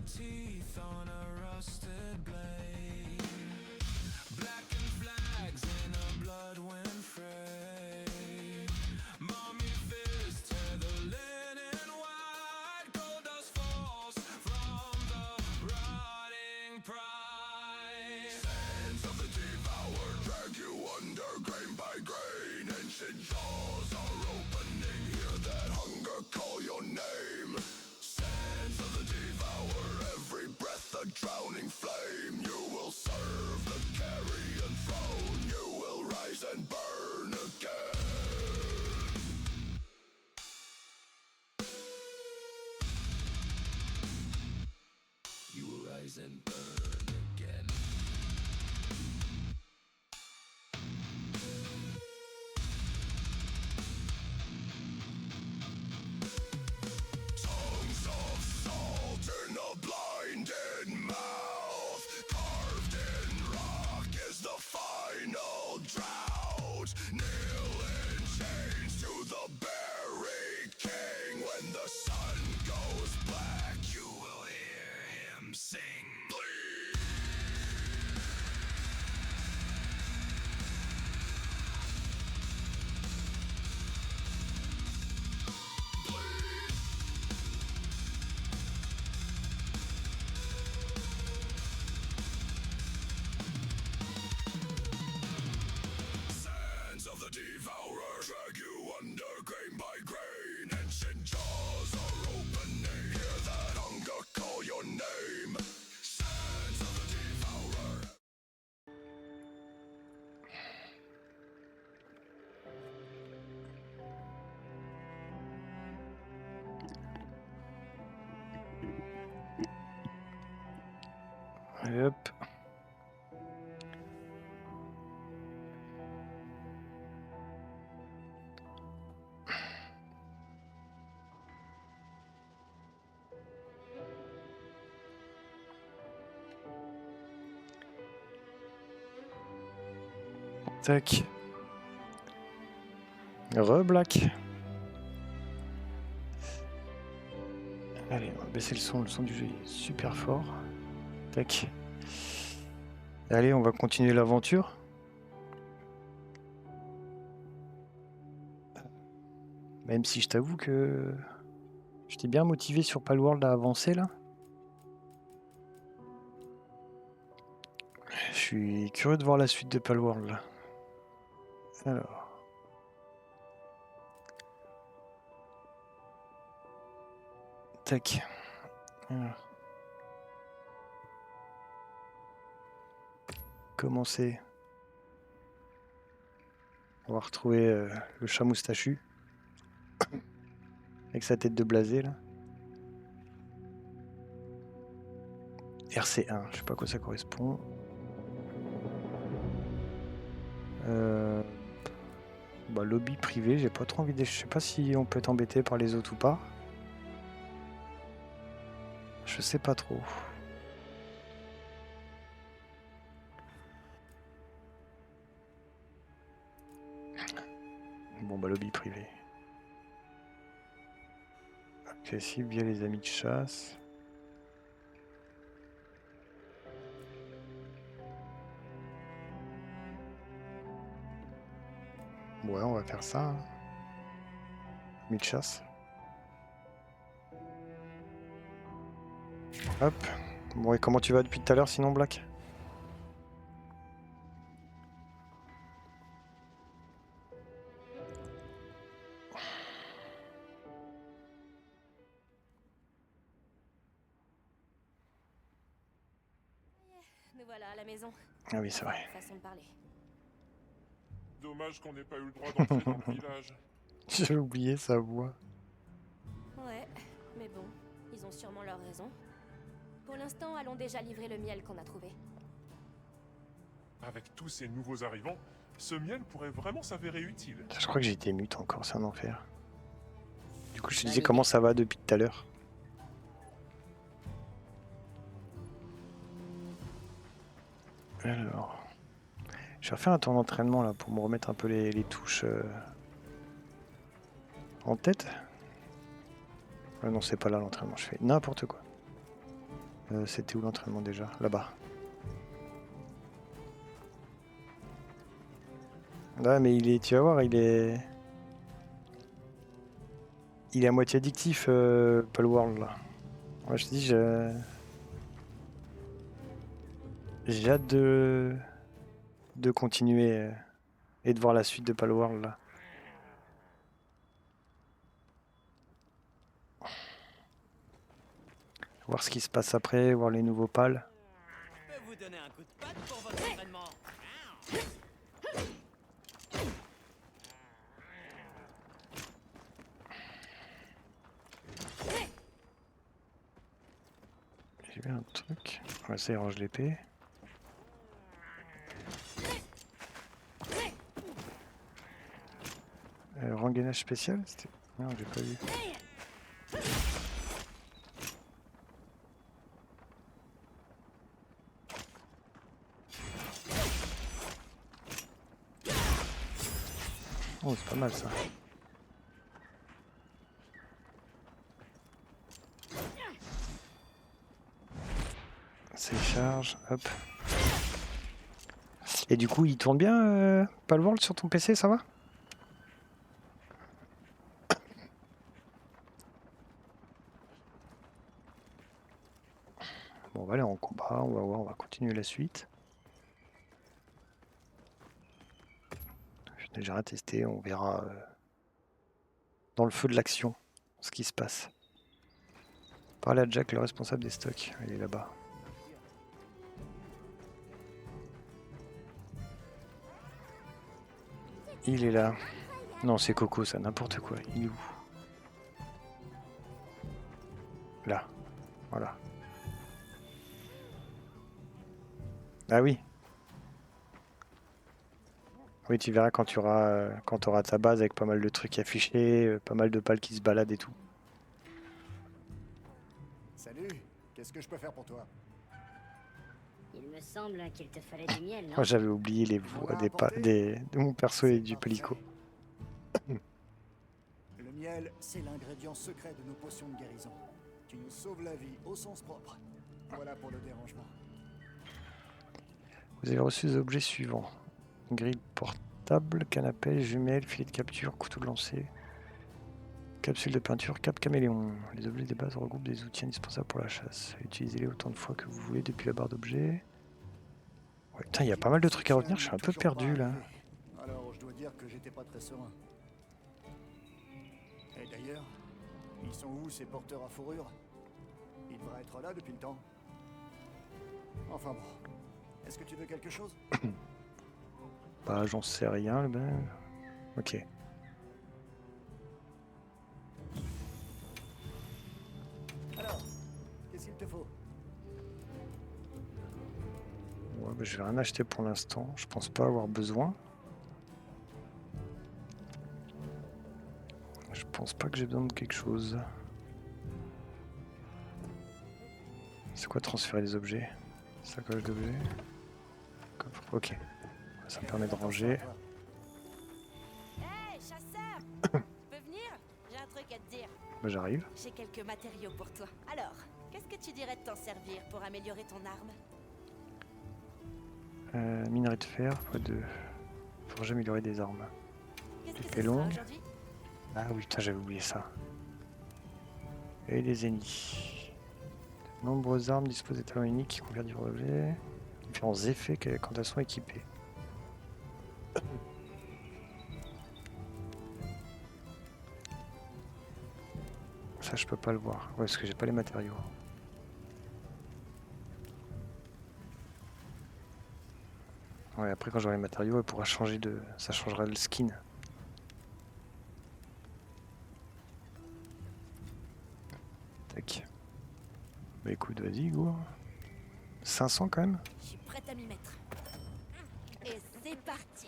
teeth on a rusted blade. Blackened flags in a blood wind fray. Mommy fists tear the linen white. Gold dust falls from the rotting pride. Sands of the devoured drag you under grain by grain. Ancient jaws are opening, hear that hunger call your name. Sands of the devourer, every breath a drowning flame. You will serve the carrion throne, you will rise and burn again. You will rise and burn again. Tongues of salt in a blinded mouth. Carved in rock is the final drought. Kneel in chains to the buried king. When the sun goes black, you will hear him sing. Bleed. Bleed. Sands of the devourer drag you under grain by grain. Ancient jaws are opening, hear that hunger call your name. Sands of the devourer. Allez hop. Tac. Re-black. Allez, on va baisser le son du jeu est super fort. Tac. Allez, on va continuer l'aventure. Même si je t'avoue que j'étais bien motivé sur Palworld à avancer là. Je suis curieux de voir la suite de Palworld là. Alors. Tac. Alors. Commencer. On va retrouver le chat moustachu. Avec sa tête de blasé là. RC1, je sais pas à quoi ça correspond. Bah, lobby privé, j'ai pas trop envie de... Je sais pas si on peut être embêté par les autres ou pas. Je sais pas trop. Bon bah lobby privé. Accessible via les amis de chasse. Ouais, on va faire ça. Hein. Amis de chasse. Hop. Bon et comment tu vas depuis tout à l'heure sinon Black ? Nous voilà à la maison. Ah oui c'est vrai. Façon de parler. Dommage qu'on n'ait pas eu le droit d'entrer dans le village. J'ai oublié sa voix. Ouais, mais bon, ils ont sûrement leurs raisons. Pour l'instant, allons déjà livrer le miel qu'on a trouvé. Avec tous ces nouveaux arrivants, ce miel pourrait vraiment s'avérer utile. Je crois que j'ai été mute encore, c'est un enfer. Du coup je te disais comment ça va depuis tout à l'heure. Alors... Je vais refaire un tour d'entraînement là pour me remettre un peu les touches en tête. Non, c'est pas là l'entraînement, je fais n'importe quoi. C'était où l'entraînement déjà? Là-bas. Ouais, mais tu vas voir, il est à moitié addictif, Palworld là. Moi je te dis, j'ai hâte de continuer et de voir la suite de Palworld là. Voir ce qui se passe après, voir les nouveaux pals. Je peux vous donner un coup de patte pour votre entraînement. J'ai vu un truc. Ouais, ça y range l'épée. Rengainage spécial? Non, j'ai pas vu. Oh, c'est pas mal ça. C'est charge, hop. Et du coup, il tourne bien, Palworld sur ton PC, ça va? Bon, on va aller en combat, on va voir, on va continuer la suite. Je n'ai déjà rien testé, on verra dans le feu de l'action ce qui se passe. Parlez à Jack, le responsable des stocks, il est là-bas. Il est là. Non, c'est Coco, ça, n'importe quoi. Il est où? Là. Voilà. Ah oui. Oui, tu verras quand tu auras ta base avec pas mal de trucs affichés, pas mal de pales qui se baladent et tout. Salut, qu'est-ce que je peux faire pour toi? Il me semble qu'il te fallait du miel, non? Moi, j'avais oublié les voix de mon perso et du Pelico. Le miel, c'est l'ingrédient secret de nos potions de guérison. Tu nous sauves la vie au sens propre. Voilà pour le dérangement. Vous avez reçu les objets suivants. Grille portable, canapé, jumelles, filet de capture, couteau de lancer, capsule de peinture, cape caméléon. Les objets des bases regroupent des outils indispensables pour la chasse. Utilisez-les autant de fois que vous voulez depuis la barre d'objets. Ouais, putain, il y a pas mal de trucs à retenir, je suis un peu perdu là. Alors, je dois dire que j'étais pas très serein. Et d'ailleurs, ils sont où ces porteurs à fourrure? Ils devraient être là depuis le temps. Enfin bon. Est-ce que tu veux quelque chose? Bah, j'en sais rien, ben. Ok. Alors, qu'est-ce qu'il te faut? Ouais, bah, je vais rien acheter pour l'instant. Je pense pas avoir besoin. Je pense pas que j'ai besoin de quelque chose. C'est quoi transférer des objets? Sacoche d'objets. Coffre. Ok. Ça me permet de ranger. Hey, chasseur! Tu peux venir? J'ai un truc à te dire. Bah, j'arrive. J'ai quelques matériaux pour toi. Alors, qu'est-ce que tu dirais de t'en servir pour améliorer ton arme? Minerai de fer, x2. Forger, améliorer des armes. Qu'est-ce que Épée ce sera longue. aujourd'hui? Ah oui, putain, j'avais oublié ça. Et les ennemis. De nombreuses armes disposent des talents uniques qui confèrent différents objets. Différents effets quand elles sont équipées. Ça, je peux pas le voir. Ouais, parce que j'ai pas les matériaux. Ouais, après, quand j'aurai les matériaux, elle pourra changer de. Ça changera le skin. Tac. Bah écoute, vas-y, go. 500 quand même. Je suis prête à m'y mettre. Et c'est parti.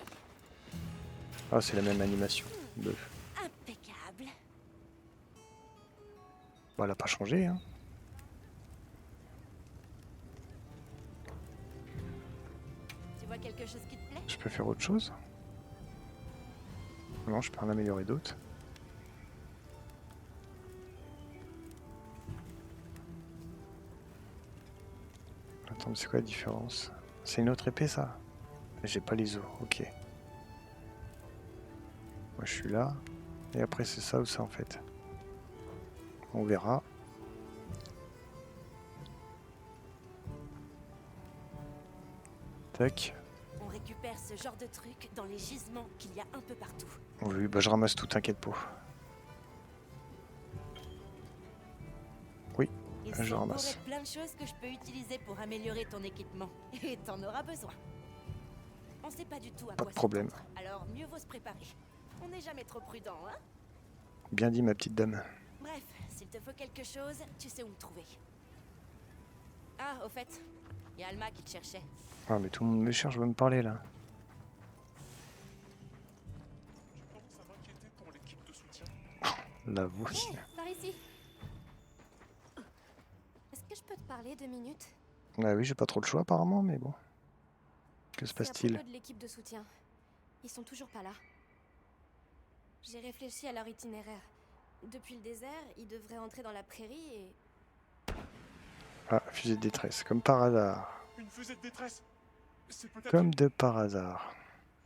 Ah, c'est la même animation. Impeccable. Bah, elle a pas changé, hein. Tu vois quelque chose qui te plaît? Je peux faire autre chose? Non, je peux en améliorer d'autres. Attends, mais c'est quoi la différence? C'est une autre épée ça? J'ai pas les os, ok. Moi je suis là. Et après c'est ça ou ça en fait? On verra. Tac. On récupère ce genre de truc dans les gisements qu'il y a un peu partout. Oui, bah je ramasse tout, t'inquiète pas. Oui, Il je semble ramasse. être plein de choses que je peux utiliser pour améliorer ton équipement. Et t'en auras besoin. On sait pas du tout à Pas quoi de problème. s'attendre, alors mieux vaut se préparer. On n'est jamais trop prudent, hein? Bien dit ma petite dame. Bref, s'il te faut quelque chose, tu sais où me trouver. Ah, au fait, il y a Alma qui te cherchait. Ah mais tout le monde me cherche, veut me parler là. Je commence à m'inquiéter pour l'équipe de soutien. La voici. Par ici. Est-ce que je peux te parler 2 minutes? Ah oui, j'ai pas trop le choix apparemment, mais bon. Que se C'est à passe-t-il? propos de l'équipe de soutien. Ils sont toujours pas là. J'ai réfléchi à leur itinéraire. Depuis le désert, ils devraient entrer dans la prairie et... Ah, fusée de détresse, comme par hasard. Une fusée de détresse. C'est peut-être... Comme de par hasard.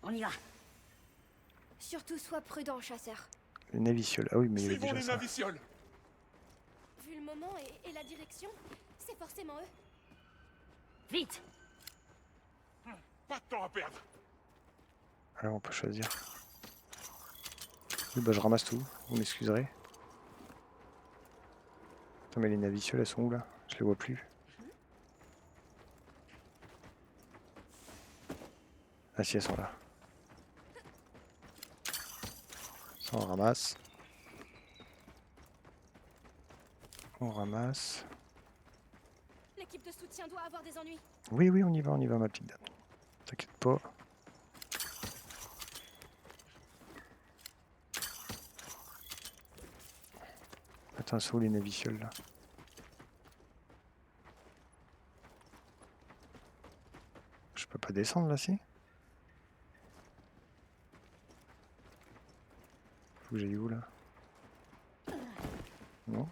On y va. Surtout sois prudent, chasseur. Les navicioles. Ah oui, mais il y avait Suivons déjà les ça. navicioles. Vu le moment et la direction, c'est forcément eux. Vite. Pas de temps à perdre. Alors on peut choisir. Oui, bah je ramasse tout, vous m'excuserez. Attends, mais les navicioles, elles sont où là? Je les vois plus. Ah si, elles sont là. Ça, on ramasse. On ramasse. L'équipe de soutien doit avoir des ennuis. Oui, oui, on y va, ma petite dame. T'inquiète pas. Attends, c'est où les navicioles là? Je peux pas descendre là, si? Faut que j'aille où là? Non?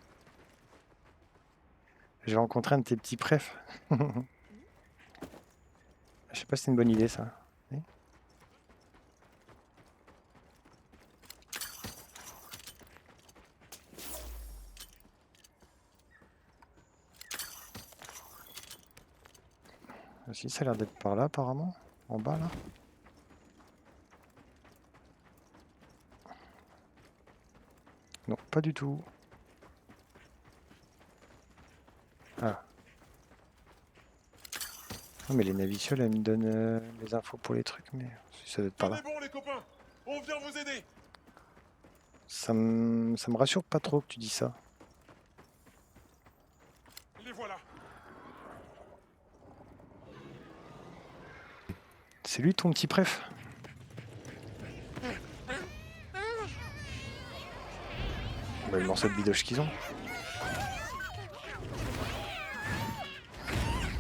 J'ai rencontré un de tes petits prefs. Je sais pas si c'est une bonne idée ça. Oui. Ah si, ça a l'air d'être par là apparemment. En bas là. Non, pas du tout. Ah. Non mais les navicioles elles me donnent les infos pour les trucs, mais si ça doit être par là. Tenez bon les copains. On vient vous aider. Ça me rassure pas trop que tu dis ça. Les voilà. C'est lui ton petit préf? Bah, le morceau de bidoche qu'ils ont.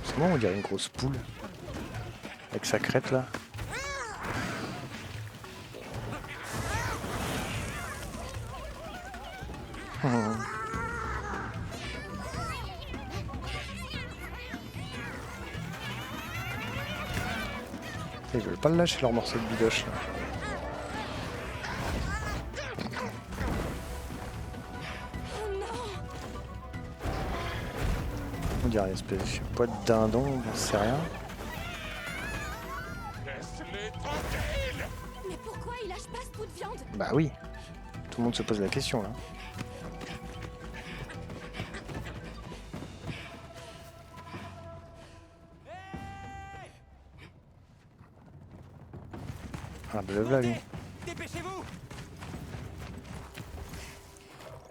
C'est bon, on dirait une grosse poule. Avec sa crête là. Ils veulent pas le lâcher leur morceau de bidoche là. On dirait une espèce de poids de dindon, j'en sais rien. Laisse-les tranquilles. Mais pourquoi ils lâchent pas ce bout de viande? Bah oui, tout le monde se pose la question là. Ah bah le voilà lui. Dépêchez-vous.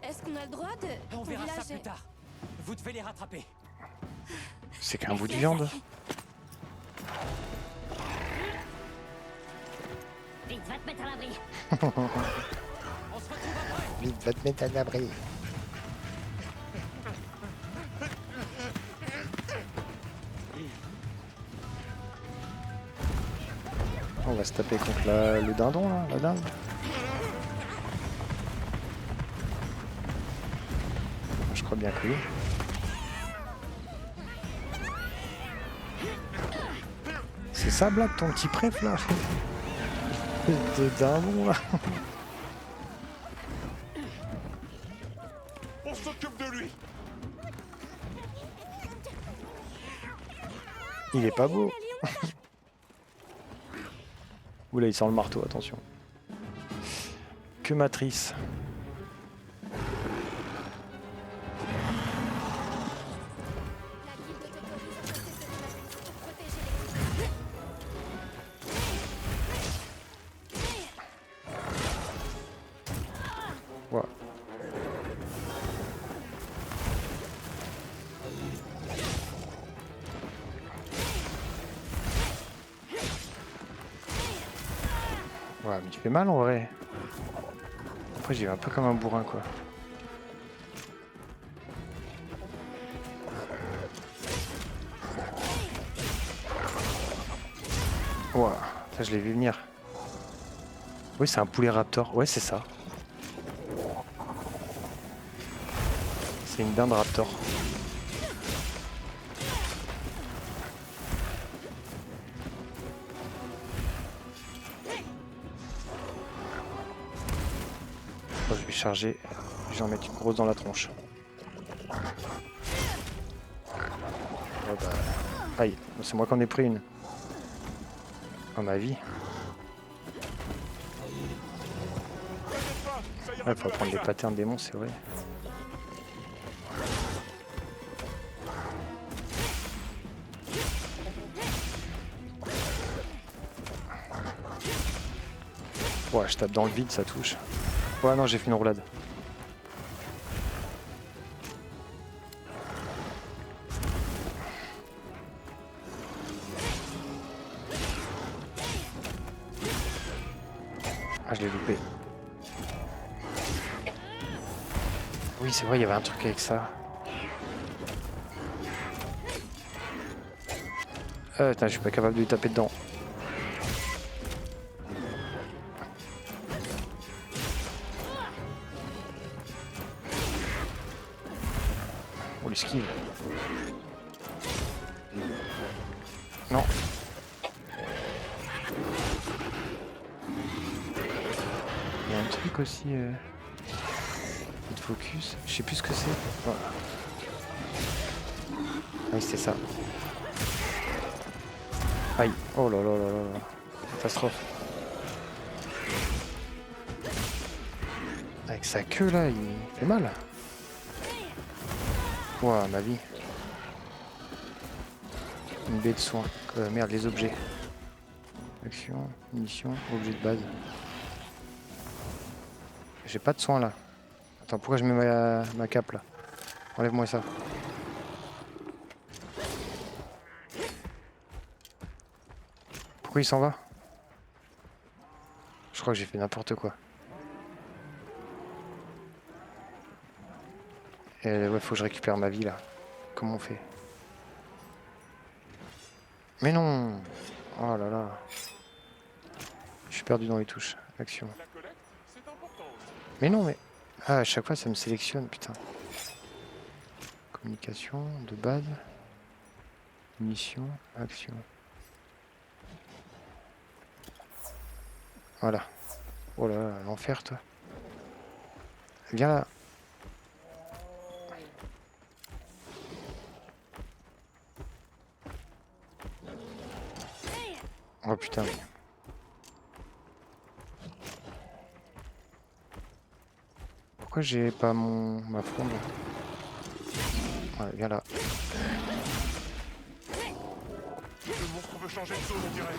Est-ce qu'on a le droit de... On Ton verra ça village plus est- tard. Vous devez les rattraper. C'est qu'un bout de viande. Vite, va te mettre à l'abri. On se retrouve après. Vite, va te mettre à l'abri. On va se taper contre le dindon là, la dinde. Je crois bien que oui. C'est ça, Black, ton petit préf, là? De dindon, là. On s'occupe de lui. Il est pas beau. Oula, il sent le marteau, attention. Que matrice. La guilde t'autorise à passer cette matrice pour protéger les... Ouais. Ouais, mais tu fais mal en vrai. Après, j'y vais un peu comme un bourrin, quoi. Ouah, ça je l'ai vu venir. Oui, c'est un poulet raptor. Ouais, c'est ça. C'est une dinde raptor. Bon, je vais charger. Je vais en mettre une grosse dans la tronche. Oh bah... Aïe, c'est moi qui en ai pris une. Dans ma vie. Ouais, faut prendre les patterns démons, c'est vrai. Ouais, je tape dans le vide, ça touche. Ouais, non, j'ai fait une roulade. Ah, je l'ai loupé. Oui, c'est vrai, il y avait un truc avec ça. Putain, je suis pas capable de lui taper dedans. Oh, l'esquive. Non. Il y a un truc aussi... de focus. Je sais plus ce que c'est. Voilà. Ah oui, c'est ça. Aïe. Oh là là là là là. Catastrophe. Avec sa queue là, il fait mal. Ouah, ma vie. Une baie de soins. Merde, les objets. Action, munitions, objet de base. J'ai pas de soins là. Attends, pourquoi je mets ma cape là? Enlève-moi ça. Pourquoi il s'en va? Je crois que j'ai fait n'importe quoi. Et ouais, faut que je récupère ma vie là. Comment on fait? Mais non! Oh là là. Je suis perdu dans les touches. Action. La collecte, c'est important aussi. Mais non, mais... Ah, à chaque fois ça me sélectionne, putain. Communication, de base. Mission, action. Voilà. Oh là là, l'enfer, toi. Viens là. Oh putain. Pourquoi j'ai pas ma fronde? Ouais, viens là. Le monstre veut changer de zone, on dirait.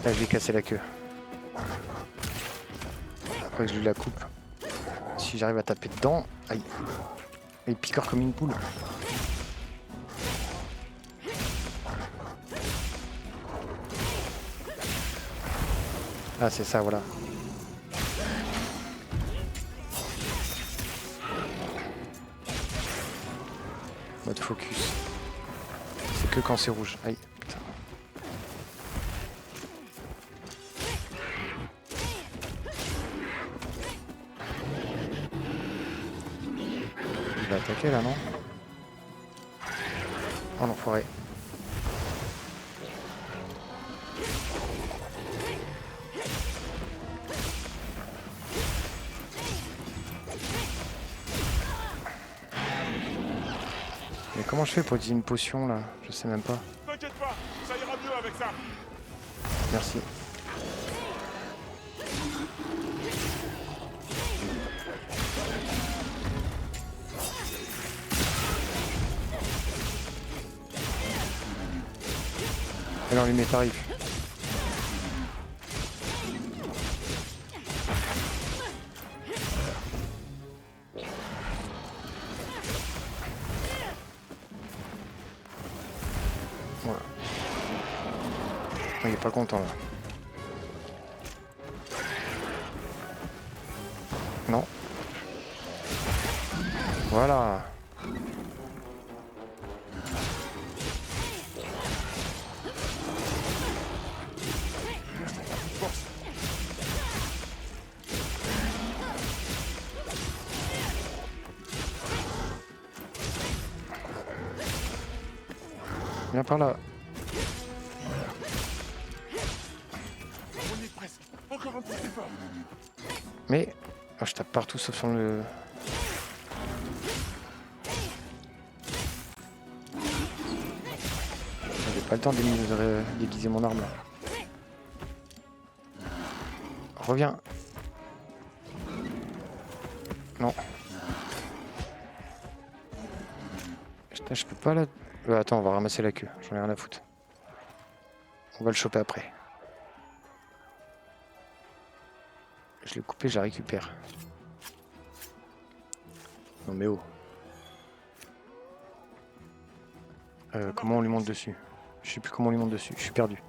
Là, je vais casser la queue. Après que je lui la coupe. Si j'arrive à taper dedans... Aïe. Il picore comme une poule. Ah, c'est ça, voilà. Mode focus. C'est que quand c'est rouge. Aïe, putain. Il va attaquer là, non? Oh l'enfoiré. Mais comment je fais pour utiliser une potion là? Je sais même pas. T'inquiète pas, ça ira mieux avec ça. Merci. Alors lui met tarif. Voilà. Il est pas content là. Non. Voilà. Viens par là. On y est presque. Encore un petit effort. Mais oh, je tape partout sauf sur le... J'ai pas le temps d'aiguiser mon arme là. Reviens. Non. Putain, je peux pas là... attends, on va ramasser la queue. J'en ai rien à foutre. On va le choper après. Je l'ai coupé, je la récupère. Non mais oh. Comment on lui monte dessus? Je sais plus comment on lui monte dessus, je suis perdu.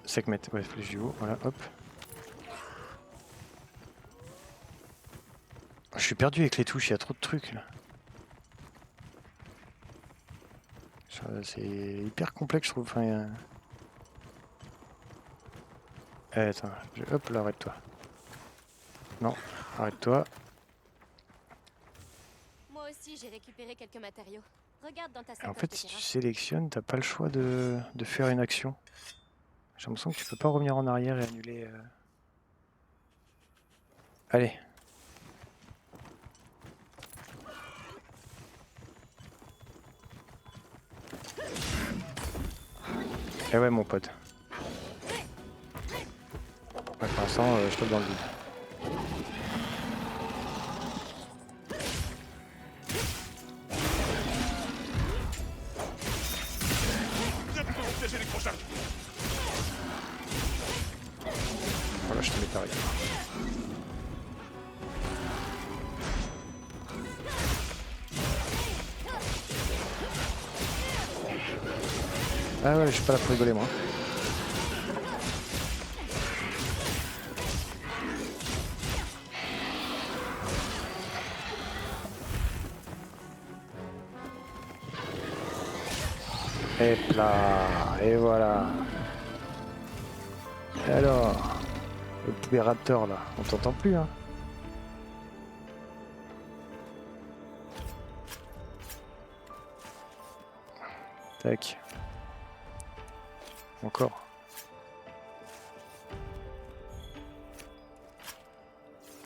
Sekhmet, ouais, flèche du haut, voilà, hop. Je suis perdu avec les touches, il y a trop de trucs là. C'est hyper complexe, je trouve. Enfin, attends, hop là, arrête-toi. Non, arrête-toi. Moi aussi, j'ai récupéré quelques matériaux. Regarde dans ta En sacoche fait, de si tu terrasse. sélectionnes, t'as pas le choix de faire une action. J'ai l'impression que tu peux pas revenir en arrière et annuler. Allez. Eh ouais, mon pote. Ouais, pour l'instant, je tape dans le vide. Viens plutôt piéger les prochains. Voilà, je te mets tarif. Ah ouais, je suis pas là pour rigoler, moi. Et là, et voilà. Et alors, le poulet raptor là, on t'entend plus, hein. Tac. Encore.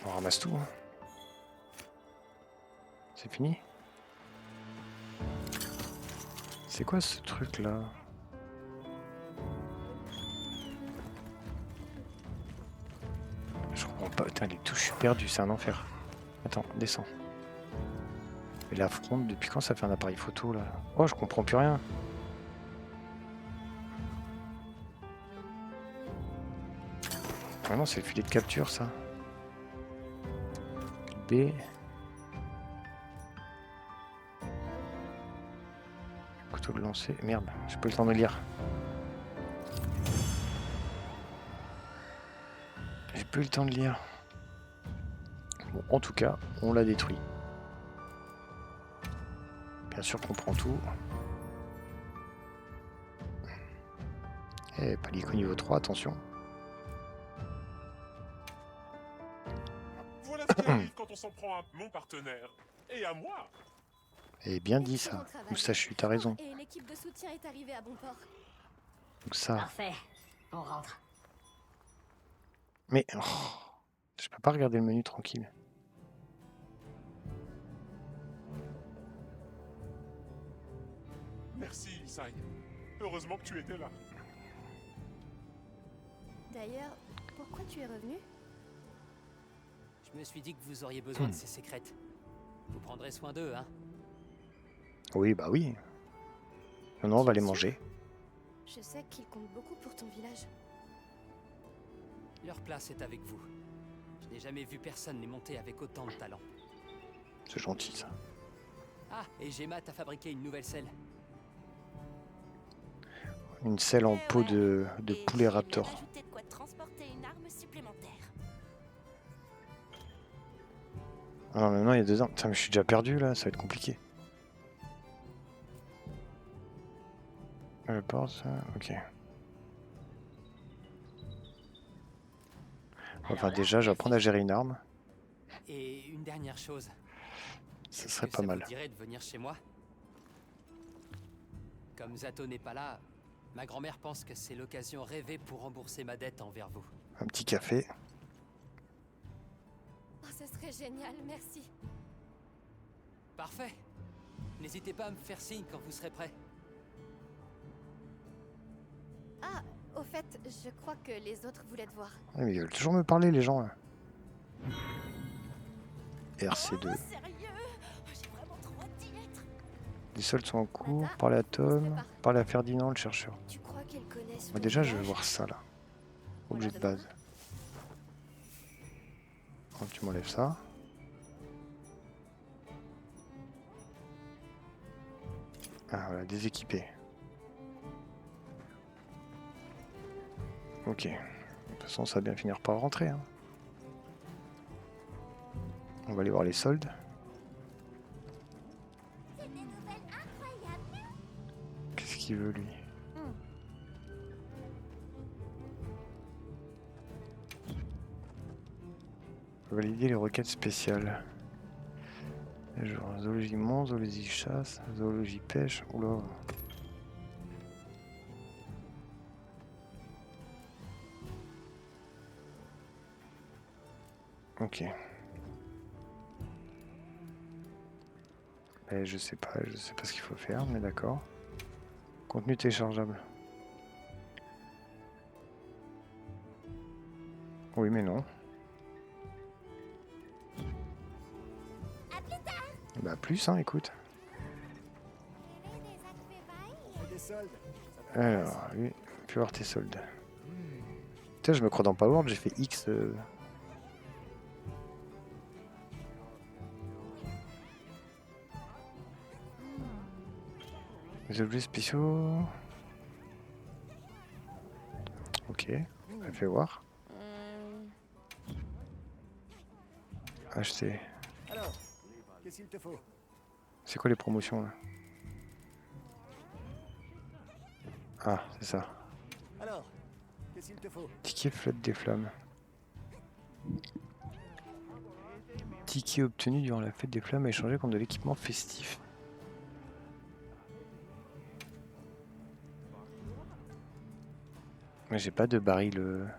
On ramasse tout, hein. C'est fini? C'est quoi ce truc là? Je comprends pas. Putain, les touches, je suis perdu, c'est un enfer. Attends, descends. Et la fronde, depuis quand ça fait un appareil photo là? Oh, je comprends plus rien. Ah non, c'est le filet de capture ça. B. Couteau de lancer. Merde, j'ai pas eu le temps de lire. J'ai plus eu le temps de lire. Bon, en tout cas, on l'a détruit. Bien sûr qu'on prend tout. Et palico niveau 3, attention. Voilà ce qui arrive quand on s'en prend à mon partenaire. Et à moi. Et bien dit Excellent ça. travail. Moustachu, t'as raison. Et l'équipe de soutien est arrivée à bon port. Donc ça. Parfait. On rentre. Mais oh, je peux pas regarder le menu tranquille. Merci, Isai. Heureusement que tu étais là. D'ailleurs, pourquoi tu es revenu? Je me suis dit que vous auriez besoin de ces sécrètes. Vous prendrez soin d'eux, hein? Oui, bah oui. Non, on va les manger. Je sais qu'ils comptent beaucoup pour ton village. Leur place est avec vous. Je n'ai jamais vu personne les monter avec autant de talent. C'est gentil ça. Ah, et Gemma t'a fabriqué une nouvelle selle. Une selle en peau de poulet raptor. Ajouter de quoi transporter une arme supplémentaire. Ah non, maintenant il y a 2 ans. Putain, mais je suis déjà perdu là, ça va être compliqué. Je pense, ça. Ok. Enfin, déjà, je vais apprendre à gérer une arme. Et une dernière chose. Ce Est-ce serait que pas ça mal. vous dirait de venir chez moi? Comme Zato n'est pas là, ma grand-mère pense que c'est l'occasion rêvée pour rembourser ma dette envers vous. Un petit café. Oh, ce serait génial, merci. Parfait. N'hésitez pas à me faire signe quand vous serez prêt. Ah, au fait, je crois que les autres voulaient te voir. Ah, mais ils veulent toujours me parler, les gens là. RC2. Sérieux? J'ai vraiment trop hâte d'y être. Les soldes sont en cours. Parler à Tom. Parler à Ferdinand, le chercheur. Tu crois qu'elles connaissent Bah, le déjà, je vais village? voir ça là. Objet de base. Donc, tu m'enlèves ça. Ah voilà, déséquipé. Ok. De toute façon, ça va bien finir par rentrer. Hein. On va aller voir les soldes. C'est des nouvelles incroyables. Qu'est-ce qu'il veut lui? Valider les requêtes spéciales. Genre zoologie monstre, zoologie chasse, zoologie pêche. Oula. Ok. Mais je sais pas ce qu'il faut faire, mais d'accord. Contenu téléchargeable. Oui, mais non. Bah plus, hein, écoute. On fait des soldes. Ça t'intéresse? Alors, oui, puis voir tes soldes. Putain, je me crois dans Power, j'ai fait X. Les objets spéciaux. Ok, elle fait voir. Acheter. Alors, qu'est-ce qu'il te faut? C'est quoi les promotions là? Ah, c'est ça. Alors, qu'est-ce qu'il te faut? Ticket flotte des flammes. Ticket obtenu durant la fête des flammes à échanger contre de l'équipement festif. Mais j'ai pas de baril.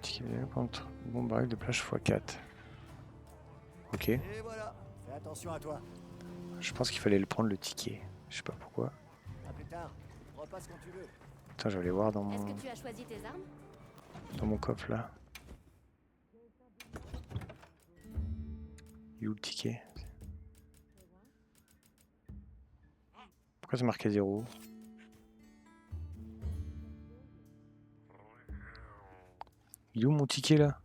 Ticket contre bon baril de plage x4. Ok. Et voilà. Fais attention à toi. Je pense qu'il fallait le prendre le ticket. Je sais pas pourquoi. À plus tard. Repasse quand tu veux. Attends, je vais aller voir dans Est-ce mon, que tu as choisi tes armes? dans mon coffre là. Il est où le ticket? Pourquoi c'est marqué 0? Il est où mon ticket là?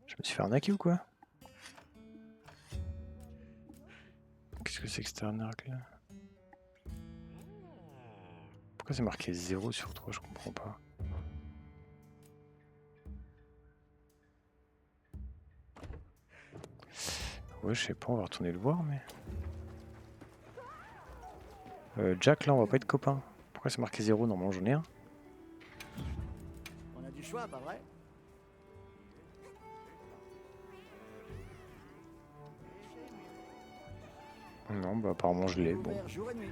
Je me suis fait arnaquer ou quoi? Qu'est-ce que c'est que cette arnaque là? Pourquoi c'est marqué 0 sur 3? Je comprends pas. Ouais, je sais pas, on va retourner le voir, mais... Jack, là, on va pas être copains. Pourquoi c'est marqué 0? Normalement, j'en ai un. On a du choix, pas vrai? Non, bah apparemment je l'ai. Bon. Ouvert jour et nuit.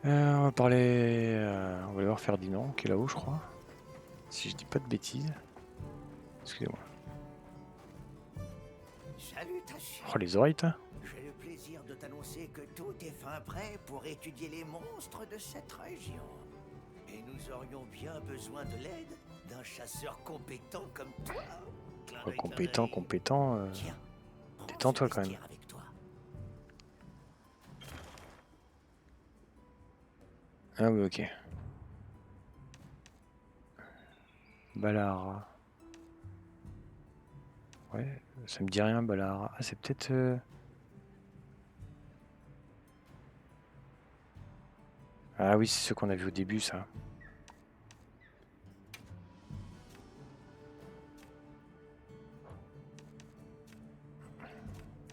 On va parler. On va aller voir Ferdinand qui est là-haut, je crois. Si je dis pas de bêtises. Excusez-moi. Salutations. Oh, les oreilles, toi. J'ai le plaisir de t'annoncer que tout est fin prêt pour étudier les monstres de cette région. Et nous aurions bien besoin de l'aide d'un chasseur compétent comme toi. Clin d'œil, clin Compétent, d'œil. compétent. Tiens, prends détends-toi ce quand même. vestiaire avec toi. Ah oui, ok. Ballard. Ouais, ça me dit rien, Ballard. Ah, c'est peut-être. Ah oui, c'est ce qu'on a vu au début, ça.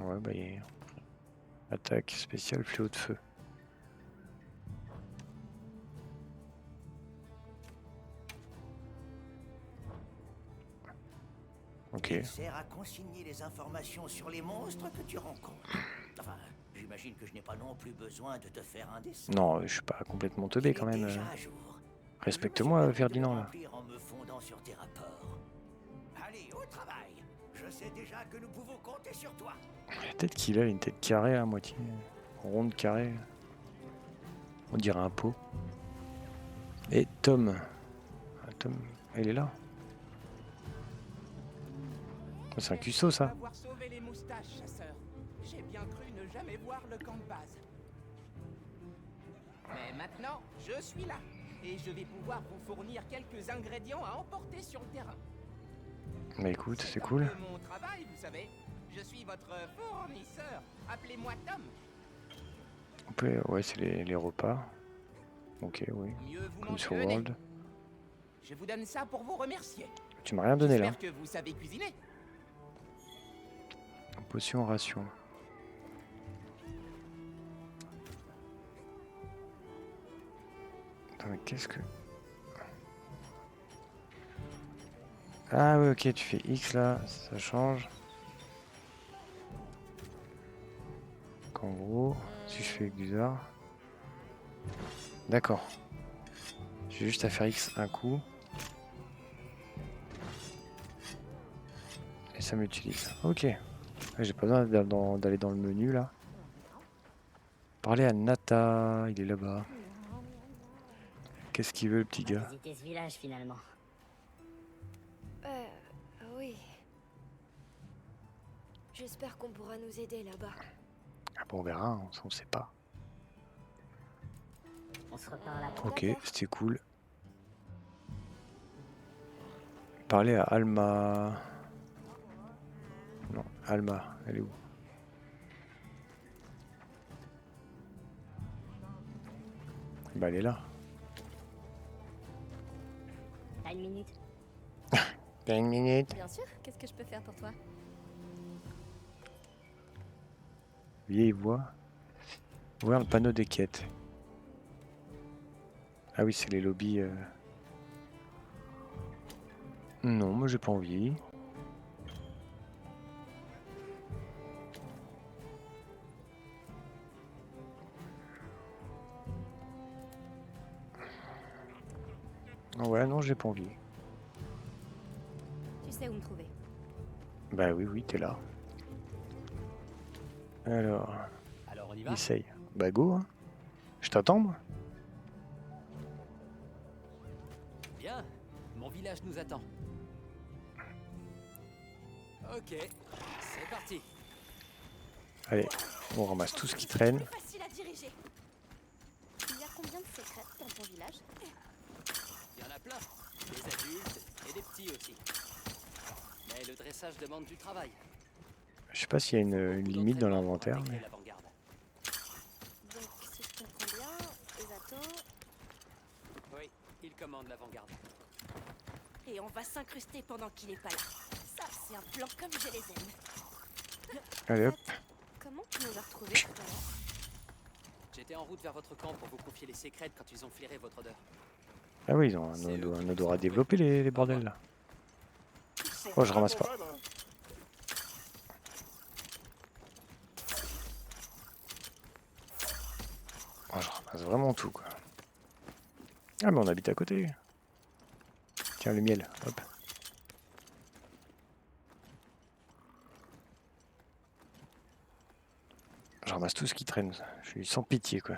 Ouais, bah, attaque spéciale, fléau de feu. Ok. Il sert à consigner les informations sur les monstres que tu rencontres. Enfin, j'imagine que je n'ai pas non plus besoin de te faire un dessin. Non, je suis pas complètement teubé quand même. Déjà à jour. Respecte-moi, Je me suis Ferdinand, permis de là. le remplir en me fondant sur tes rapports. Allez, au travail. Je sais déjà que nous pouvons compter sur toi. Peut-être qu'il a une tête carrée à moitié. Ronde, carrée. On dirait un pot. Et Tom. Ah, Tom, il est là. Oh, c'est un cuisseau, ça. Avoir sauvé les moustaches, chasseur. J'ai bien cru ne jamais voir le camp de base. Mais maintenant, je suis là. Et je vais pouvoir vous fournir quelques ingrédients à emporter sur le terrain. Bah écoute, c'est un cool. peu mon travail, vous savez. Je suis votre fournisseur. Appelez-moi Tom. On peut... Ouais, c'est les repas. Ok, oui. Mieux vous Comme manque sur le nez. World. Je vous donne ça pour vous remercier. Tu m'as rien donné là. J'espère que vous savez cuisiner. Potion, ration. Attends, mais qu'est-ce que... Ah ouais, ok, tu fais X là, ça change. Donc en gros, si je fais bizarre... D'accord. J'ai juste à faire X un coup. Et ça m'utilise. Ok. J'ai pas besoin d'aller dans le menu là. Parler à Nata, il est là-bas. Qu'est-ce qu'il veut le petit On va gars? visiter ce village finalement. Oui. J'espère qu'on pourra nous aider là-bas. Ah bon, on verra, on sait pas. On se reparle après. Ok, D'accord. c'était cool. Parler à Alma. Non, Alma, elle est où? Bah elle est là. T'as une minute? T'as une minute? Bien sûr, qu'est-ce que je peux faire pour toi? Vieille voix. Ouvrir le panneau des quêtes. Ah oui, c'est les lobbies. Non, moi j'ai pas envie. Ouais, non, j'ai pas envie. Tu sais où me trouver. Bah oui, t'es là. Alors, Alors on y va? essaye. Bah go, hein. Je t'attends, moi. Bien, mon village nous attend. Ok, c'est parti. Allez, on ramasse tout ce qui traîne. Plus facile à diriger. Il y a combien de secrets dans ton village? Il y en a plein, des adultes et des petits aussi. Mais le dressage demande du travail. Je sais pas s'il y a une limite dans l'inventaire, mais... L'avant-garde. Donc, si je comprends bien, Esato... Oui, il commande l'avant-garde. Et on va s'incruster pendant qu'il est pas là. Ça, c'est un plan comme je les aime. Allez hop. Comment tu nous as retrouvés tout à l'heure? J'étais en route vers votre camp pour vous confier les secrets quand ils ont flairé votre odeur. Ah oui, ils ont un odeur à développer, les bordels, là. Oh, je ramasse pas. vraiment tout, quoi. Ah, mais on habite à côté. Tiens, le miel, hop. Je ramasse tout ce qui traîne. Je suis sans pitié, quoi.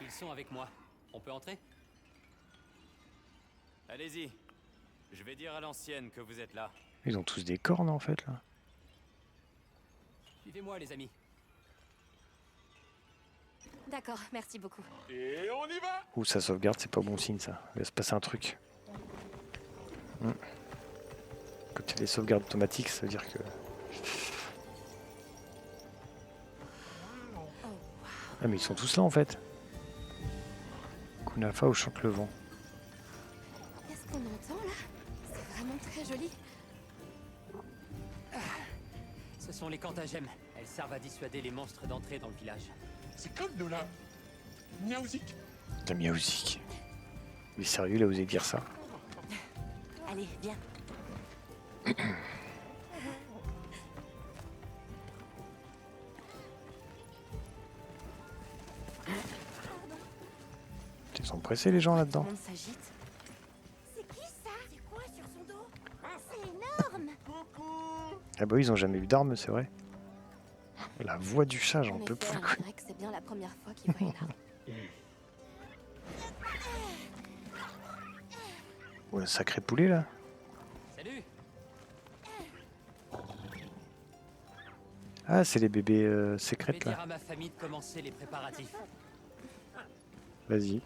Ils sont avec moi. On peut entrer? Allez-y. Je vais dire à l'ancienne que vous êtes là. Ils ont tous des cornes, en fait, là. Suivez-moi, les amis. D'accord, merci beaucoup. Et on y va! Ouh, ça sauvegarde, c'est pas bon signe, ça. Il va se passer un truc. Quand il y a des sauvegardes automatiques, ça veut dire que... Ah, mais ils sont tous là, en fait. Kunafa où chante le vent. Qu'est-ce qu'on entend là? C'est vraiment très joli. Ce sont les cantagèmes. Elles servent à dissuader les monstres d'entrer dans le village. C'est comme de la miausique. La musique. Mais sérieux, il a osé dire ça. Allez, viens. Ils sont pressés, les gens, Tout là-dedans. le monde s'agite. C'est qui ça? C'est quoi sur son dos? C'est énorme. Ah bah oui, ils ont jamais eu d'armes, c'est vrai. La voix du chat, j'en En peux effet, plus. on quoi. dirait que c'est bien la première fois qu'il voit une arme. Ouais, sacré poulet, là. Salut! Ah, c'est les bébés Je vais secrètes, dire là. à ma famille de commencer les préparatifs. Vas-y.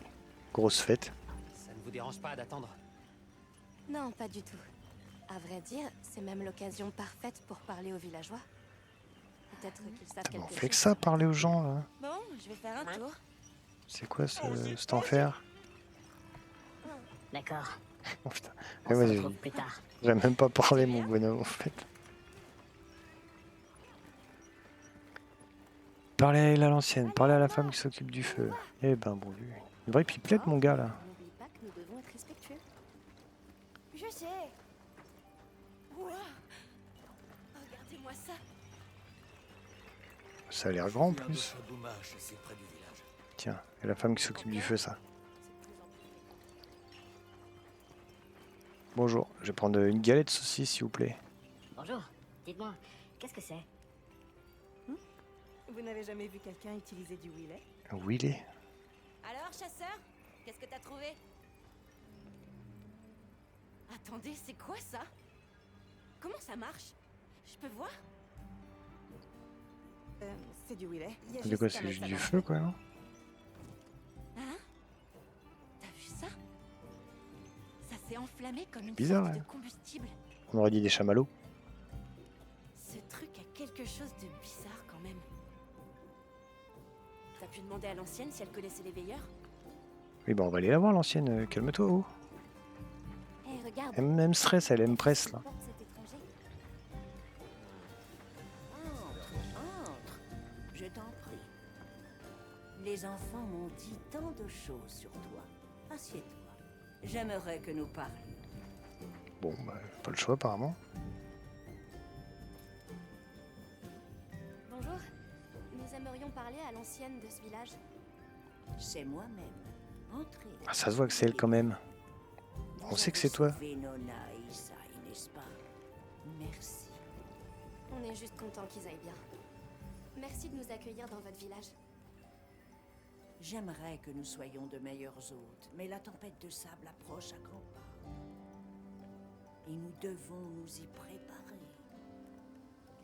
Grosse fête. Ça ne vous dérange pas d'attendre? Non, pas du tout. À vrai dire, c'est même l'occasion parfaite pour parler aux villageois. Peut-être qu'ils savent On quelque fait que chose. ça, parler aux gens, là. Bon, je vais faire un tour. C'est quoi cet enfer? D'accord. Oh putain. On Ouais, se moi, retrouve plus tard. j'aime même pas parler, mon bonhomme, en fait. Parlez à l'ancienne, parlez à la femme qui s'occupe du feu. Eh ben, bon, lui. Une vraie pipelette, mon gars, là. N'oublie pas que nous devons être respectueux. Je sais. Ouah. Regardez-moi ça. Ça a l'air grand, en plus. C'est près du village. Tiens, et la femme qui s'occupe du feu, ça. Bonjour, je vais prendre une galette saucisse, s'il vous plaît. Bonjour. Dites-moi, qu'est-ce que c'est? Vous n'avez jamais vu quelqu'un utiliser du wheelet? Où il est? Alors, chasseur, qu'est-ce que t'as trouvé? Attendez, c'est quoi ça? Comment ça marche? Je peux voir? C'est du wheelet. De quoi, c'est juste du feu, quoi, non? Hein? T'as vu ça? Ça s'est enflammé comme une bizarre, sorte hein. de combustible. On aurait dit des chamallows. Ce truc a quelque chose de bizarre quand même. T'as pu demander à l'ancienne si elle connaissait les veilleurs? Oui, bah on va aller la voir, l'ancienne. Calme-toi, oh. Hé, regarde. Elle me stresse, elle me presse, là. Porte cet étranger. Entre, je t'en prie. Les enfants m'ont dit tant de choses sur toi. Assieds-toi. J'aimerais que nous parlions. Bon, bah, pas le choix, apparemment. Bonjour. Nous aimerions parler à l'ancienne de ce village. C'est moi-même. Entrez. Ah, ça se voit que c'est elle, quand même. On sait que c'est toi. Vous avez sauvé Nona et Isaï, n'est-ce pas? Merci. On est juste content qu'ils aillent bien. Merci de nous accueillir dans votre village. J'aimerais que nous soyons de meilleurs hôtes, mais la tempête de sable approche à grands pas. Et nous devons nous y préparer.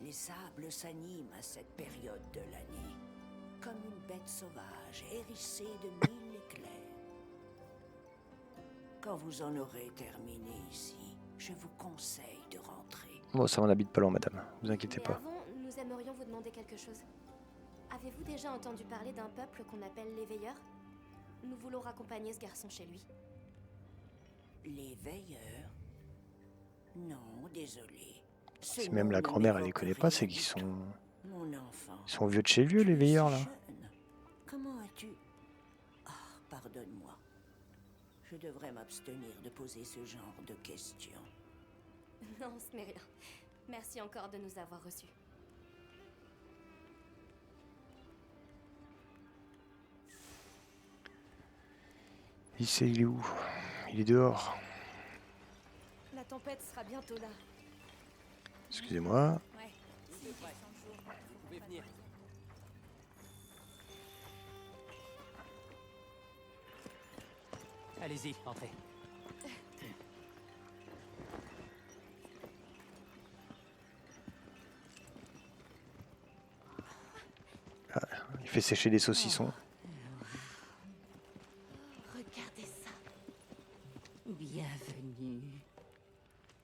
Les sables s'animent à cette période de l'année, comme une bête sauvage hérissée de 1000 éclairs. Quand vous en aurez terminé ici, je vous conseille de rentrer. Bon, ça, on habite pas loin, madame. Vous inquiétez Mais pas. avant, nous aimerions vous demander quelque chose. Avez-vous déjà entendu parler d'un peuple qu'on appelle les veilleurs? Nous voulons raccompagner ce garçon chez lui. Les veilleurs? Non, désolé. Si même la grand-mère, elle les connaît pas, c'est qu'ils sont... Mon enfant. Ils sont vieux de chez vieux, les veilleurs, là. Jeune. Comment as-tu... Ah, pardonne-moi. Je devrais m'abstenir de poser ce genre de questions. Non, ce n'est rien. Merci encore de nous avoir reçus. Il est où? Il est dehors. La tempête sera bientôt là. Excusez-moi. Ouais. Tout est prêt. Vous pouvez venir. Allez-y, entrez. Il fait sécher des saucissons. Regardez ça. Bienvenue.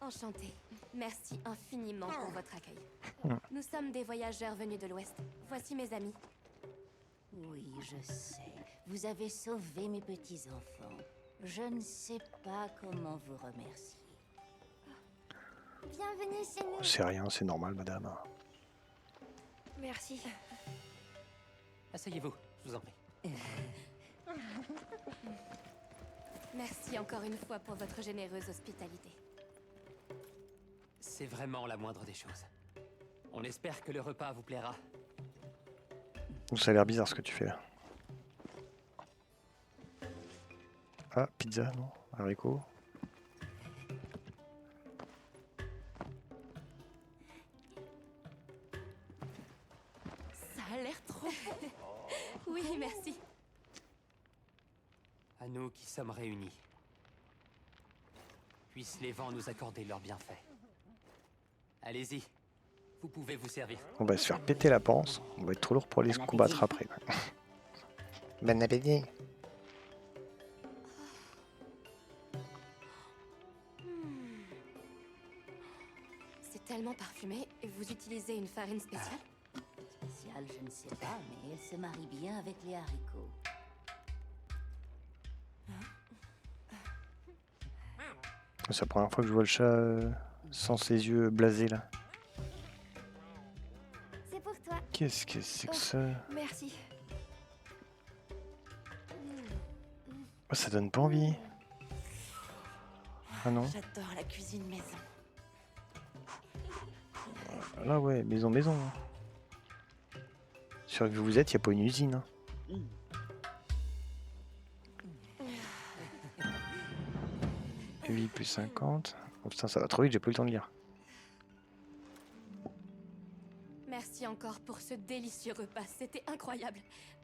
Enchantée. Merci infiniment pour votre accueil. Hmm. Nous sommes des voyageurs venus de l'Ouest. Voici mes amis. Oui, je sais. Vous avez sauvé mes petits-enfants. Je ne sais pas comment vous remercier. Bienvenue chez nous. C'est rien, c'est normal, madame. Merci. Asseyez-vous, je vous en prie. Merci encore une fois pour votre généreuse hospitalité. C'est vraiment la moindre des choses. On espère que le repas vous plaira. Ça a l'air bizarre ce que tu fais là. Ah, pizza, non? Haricots? Ça a l'air trop bon. Oui, merci. À nous qui sommes réunis. Puissent les vents nous accorder leurs bienfaits. Allez-y, vous pouvez vous servir. On va se faire péter la panse. On va être trop lourd pour les Bon combattre appétit. après. Bon appétit. C'est tellement parfumé. Vous utilisez une farine spéciale? Spécial, je ne sais pas, mais elle se marie bien avec les haricots. C'est la première fois que je vois le chat sans ses yeux blasés là. C'est pour toi. Qu'est-ce que c'est que ça? Merci. Oh, ça donne pas envie. Ah non? J'adore la cuisine maison. Là ouais, maison. Sur que vous êtes, il n'y a pas une usine. Hein. 8 plus 50. Oh putain, ça va trop vite, j'ai pas eu le temps de lire. Merci encore pour ce délicieux repas. C'était incroyable.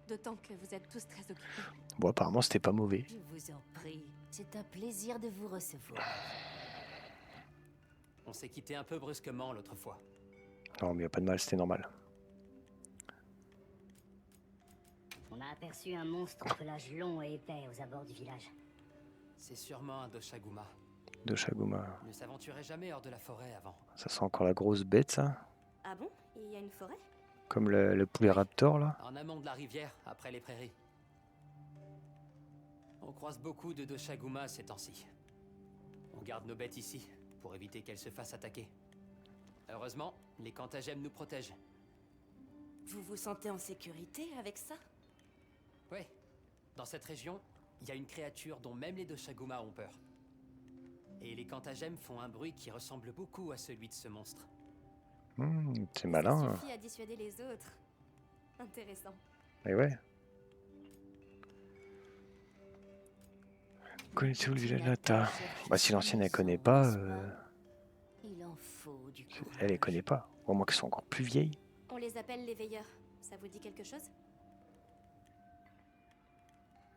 D'autant que vous êtes tous très occupés. Bon, apparemment, c'était pas mauvais. Je vous en prie. C'est un plaisir de vous recevoir. On s'est quitté un peu brusquement l'autre fois. Non, mais y a pas de mal, c'était normal. On a aperçu un monstre au pelage long et épais aux abords du village. C'est sûrement un Doshaguma. De Shaguma. Ne s'aventurait jamais hors de la forêt avant. Ça sent encore la grosse bête, ça. Ah bon? Il y a une forêt? Comme le poulet raptor, là. En amont de la rivière, après les prairies. On croise beaucoup de Doshaguma ces temps-ci. On garde nos bêtes ici, pour éviter qu'elles se fassent attaquer. Heureusement, les Kantagem nous protègent. Vous vous sentez en sécurité avec ça? Oui, dans cette région, il y a une créature dont même les Doshaguma ont peur. Et les Kantagem font un bruit qui ressemble beaucoup à celui de ce monstre. C'est Ça malin. suffit à dissuader les autres. Intéressant. Et ouais. Connaissez-vous le village Nata? Bah, si l'ancienne elle connaît pas, Il en faut du coup. elle les connaît pas. Au moins qu'elles sont encore plus vieilles. On les appelle les veilleurs. Ça vous dit quelque chose?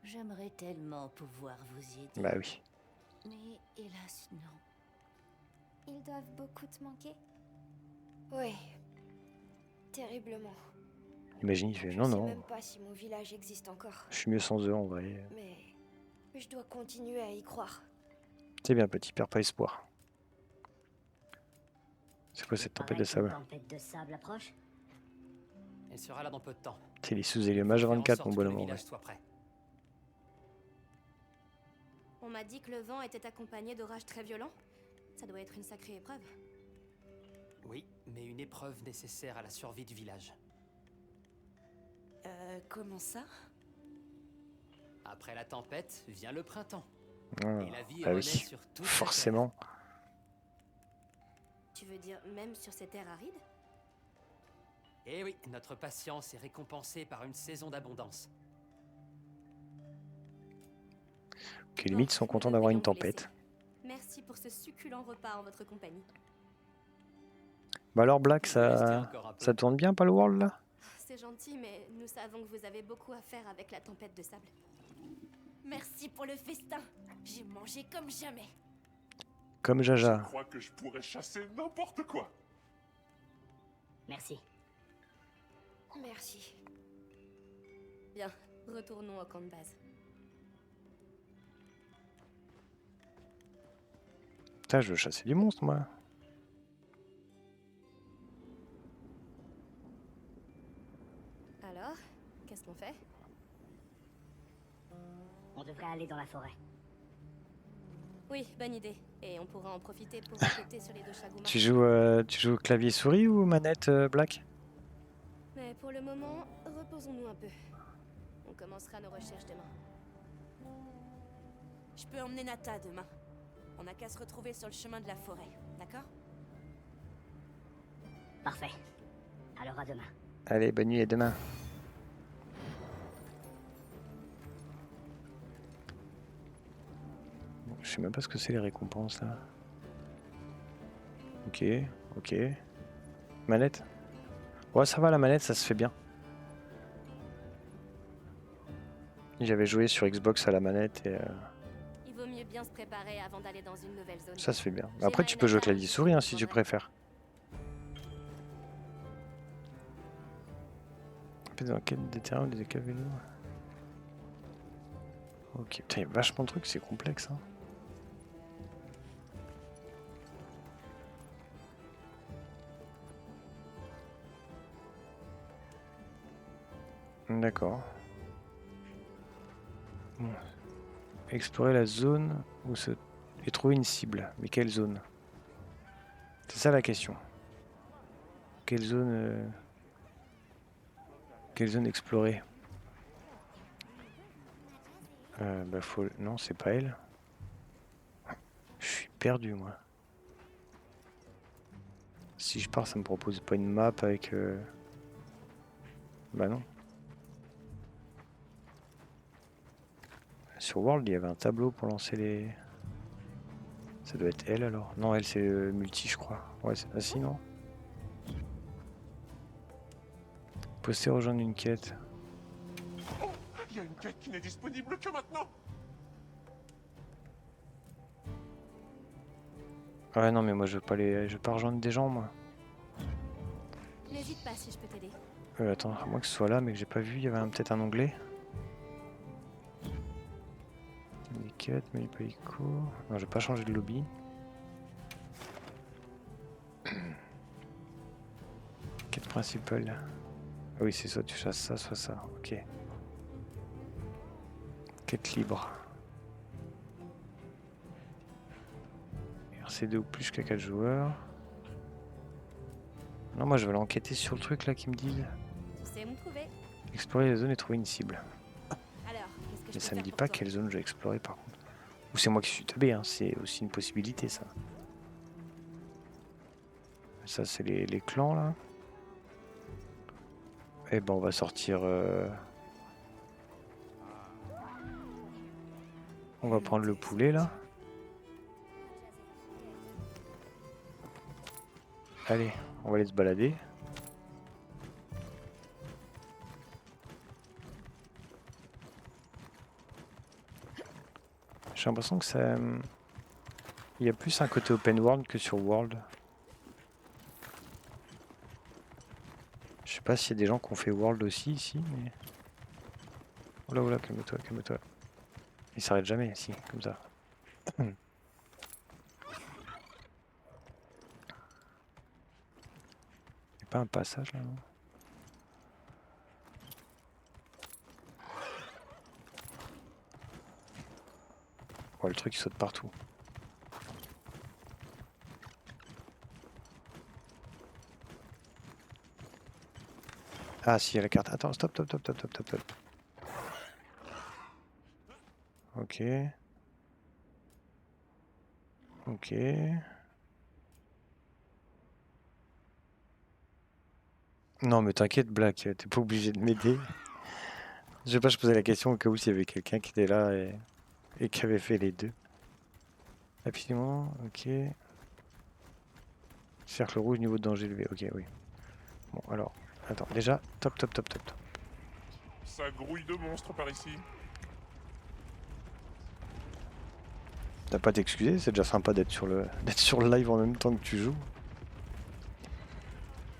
J'aimerais tellement pouvoir vous y aider. Bah oui. Mais hélas, non. Ils doivent beaucoup te manquer? Oui. Terriblement. Imagine, il fait non, Je sais non. même pas si mon village existe encore. Je suis mieux sans eux en vrai. Mais je dois continuer à y croire. C'est bien, petit, perds pas espoir. C'est quoi cette tempête de Paraît qu'une sable? tempête de sable approche. Elle sera là dans peu de temps. C'est les sous-élieux mage Faire en 24, sorte mon que bonhomme. le en vrai. village soit prêt. On m'a dit que le vent était accompagné d'orages très violents. Ça doit être une sacrée épreuve. Oui, mais une épreuve nécessaire à la survie du village. Comment ça? Après la tempête, vient le printemps. Ah, Et la vie bah renaît oui, sur toute la forcément. Tu veux dire même sur ces terres arides? terre. Eh oui, notre patience est récompensée par une saison d'abondance. que les mythes sont contents d'avoir une tempête. Merci pour ce succulent repas en votre compagnie. Bah alors Black, Il en restait ça encore un peu. ça tourne bien Palworld là? C'est gentil, mais nous savons que vous avez beaucoup à faire avec la tempête de sable. Merci pour le festin. J'ai mangé comme jamais. Comme Je Jaja. crois que je pourrais chasser n'importe quoi. Merci. Merci. Bien, retournons au camp de base. Putain, je veux chasser du monstre moi. Alors, qu'est-ce qu'on fait? On devrait aller dans la forêt. Oui, bonne idée. Et on pourra en profiter pour enquêter sur les deux Shaguma. Tu joues clavier souris ou manette Black? Mais pour le moment, reposons-nous un peu. On commencera nos recherches demain. Je peux emmener Nata demain. On n'a qu'à se retrouver sur le chemin de la forêt, d'accord? Parfait. Alors à demain. Allez, bonne nuit et demain. Bon, je sais même pas ce que c'est les récompenses là. Ok, ok. Manette? Ouais, ça va la manette, ça se fait bien. J'avais joué sur Xbox à la manette et Il vaut mieux bien se préparer avant d'aller dans une nouvelle zone. ça se fait bien. J'ai Après, tu peux jouer clavier souris hein, si tu préfères. Dans quel des terrains ou des écaves vélo. Ok, putain, il y a vachement de trucs, c'est complexe. Hein. D'accord. Bon. Explorer la zone où se... et trouver une cible. Mais quelle zone? C'est ça la question. Quelle zone... Quelle zone explorer? Bah faut... Non, c'est pas elle. Je suis perdu, moi. Si je pars, ça me propose pas une map avec... Bah non. Sur World, il y avait un tableau pour lancer les... Ça doit être elle, alors. Non, elle, c'est multi, je crois. Ouais, c'est... Ah si, non. Poster, rejoindre une quête. Oh, il y a une quête qui n'est disponible que maintenant. Ouais, non, mais moi, je veux pas rejoindre des gens, moi. N'hésite pas si je peux t'aider. Attends, à moins que ce soit là, mais que j'ai pas vu, il y avait peut-être un onglet. Les quêtes, mais pas écho. Non, je vais pas changer de lobby. Quête principale. Ah oui, c'est ça, tu chasses ça, soit ça. Ok. Quête libre. RC2 ou plus qu'à 4 joueurs. Non, moi je veux l'enquêter sur le truc là qui me dit. Tu sais où me trouver. Explorer la zone et trouver une cible. Alors, qu'est-ce que Mais je ça peux me faire dit pour pas toi? quelle zone je vais explorer par contre. Ou c'est moi qui suis teubé, hein. C'est aussi une possibilité ça. Ça c'est les clans là. Et ben on va sortir... On va prendre le poulet là. Allez, on va aller se balader. J'ai l'impression que ça... Il y a plus un côté open world que sur World. Je sais pas s'il y a des gens qui ont fait World aussi ici, mais... Oula, oula, calme-toi, calme-toi. Il s'arrête jamais ici, comme ça. Y'a pas un passage là, non? Ouais, le truc il saute partout. Ah si, il y a la carte. Attends, stop, stop, stop, stop, stop, stop, stop. Ok. Ok. Non mais t'inquiète Black, t'es pas obligé de m'aider. Je sais pas, je posais la question au cas où s'il y avait quelqu'un qui était là et Et qui avait fait les deux. Absolument, ok. Cercle rouge, niveau de danger élevé, ok, oui. Bon, alors, attends, déjà, top. Ça grouille de monstres par ici. T'as pas à t'excuser, c'est déjà sympa d'être sur le live en même temps que tu joues.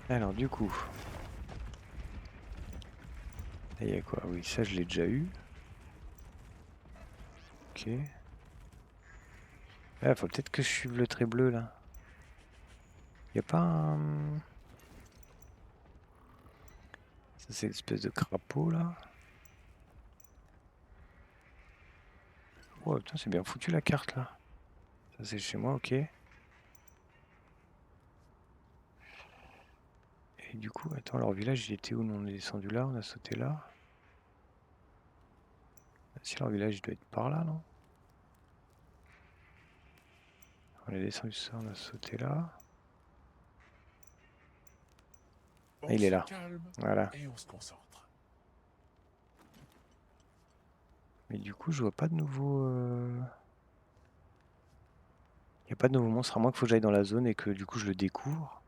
Alors, du coup... il y a quoi? Oui, ça je l'ai déjà eu. Ok. Ah, faut peut-être que je suive le trait bleu là. Y a pas un... ça c'est l'espèce de crapaud là. Oh putain, c'est bien foutu la carte là. Ça c'est chez moi, ok. Et du coup, attends, leur village il était où? Nous on est descendu là, on a sauté là. Si leur village il doit être par là, non? On est descendu ça, on a sauté là. Ah, il est là. Calme Voilà. et on se concentre. Mais du coup, je vois pas de nouveau... y a pas de nouveau monstre, à moins qu'il faut que j'aille dans la zone et que du coup je le découvre.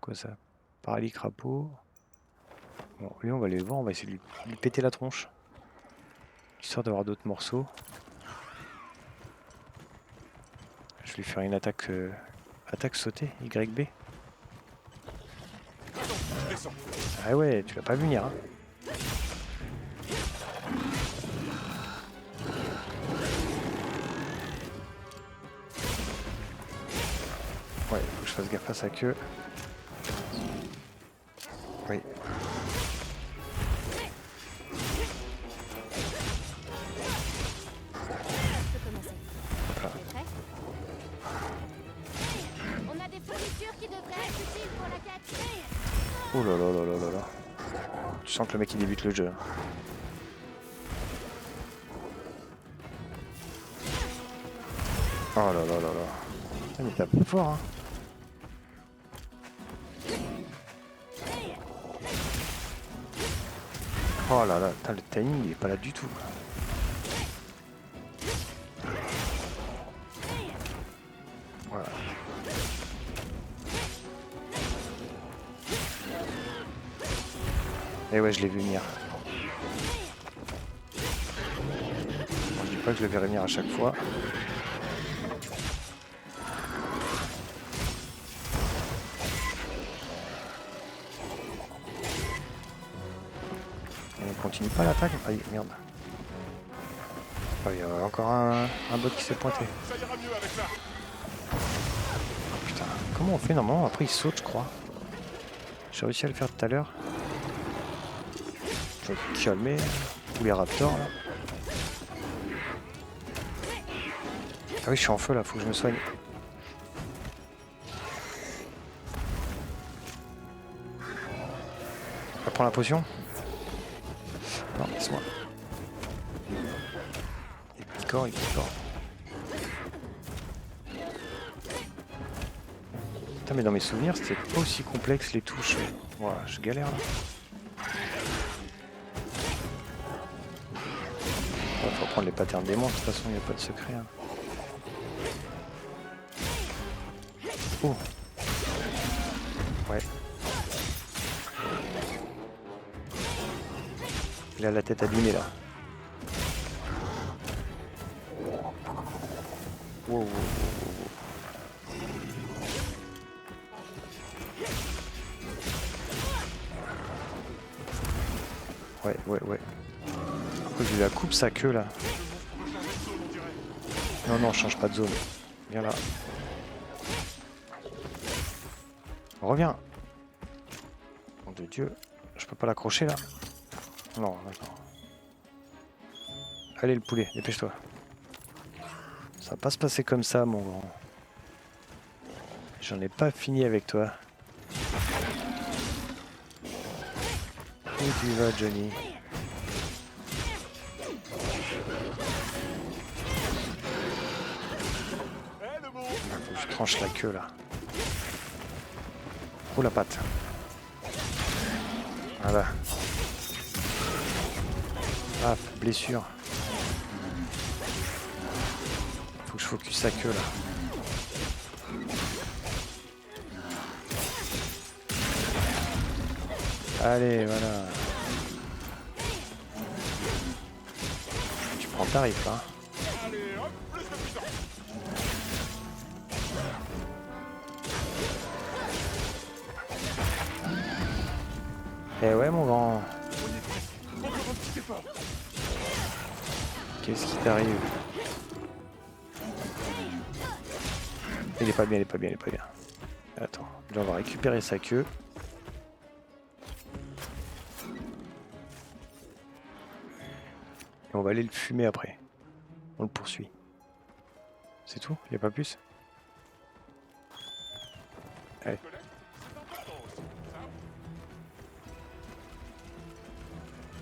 Quoi ça? Paralyse crapaud. Bon, lui on va aller le voir, on va essayer de lui péter la tronche. Histoire d'avoir d'autres morceaux. Je vais lui faire une attaque... attaque sautée, YB. Descends. Ah ouais, tu l'as pas vu venir, hein. Ouais, faut que je fasse gaffe à sa queue. Oui. On a des fournitures qui devraient être utiles pour la quête. Oh là là là là là là. Tu sens que le mec il débute le jeu. Oh là là là là. Ah, mais t'as plus fort, hein. Oh là là, putain, le timing il est pas là du tout. Voilà. Et ouais, je l'ai vu venir. Je dis pas que je le verrai venir à chaque fois. Et on continue pas l'attaque. Aïe, merde. Oh, il y a encore un bot qui s'est pointé. Ça ira mieux avec ça. Oh, putain, comment on fait normalement? Après il saute, je crois. J'ai réussi à le faire tout à l'heure. Je vais calmer tous les raptors là. Ah oui, je suis en feu là, faut que je me soigne. Je prends la potion. Non, laisse-moi. Il picore. Putain, mais dans mes souvenirs, c'était pas aussi complexe les touches. Voilà, je galère là. Ouais, faut prendre les patterns des monstres, de toute façon, il n'y a pas de secret. Hein. Oh. Ouais. Il a la tête abîmée là. Wow. Ouais. Après, je la coupe sa queue là. Non, change pas de zone. Viens là. Reviens. Nom de Dieu. Je peux pas l'accrocher là. Non, d'accord. Allez le poulet, dépêche-toi. Ça va pas se passer comme ça, mon grand. J'en ai pas fini avec toi. Où tu vas, Johnny? Faut que je tranche la queue là. Oh la patte. Voilà. Ah, blessure. Faut que je focus sa queue là. Allez, voilà. Tu prends tarif là. Allez, hop, plus de puissance. Eh ouais mon grand. On y est presque. Encore un petit effort. Qu'est-ce qui t'arrive? Il est pas bien, il est pas bien, il est pas bien. Attends, là on va récupérer sa queue. Et on va aller le fumer après. On le poursuit. C'est tout? Il n'y a pas plus? Allez. Collègue, c'est important aussi, ça.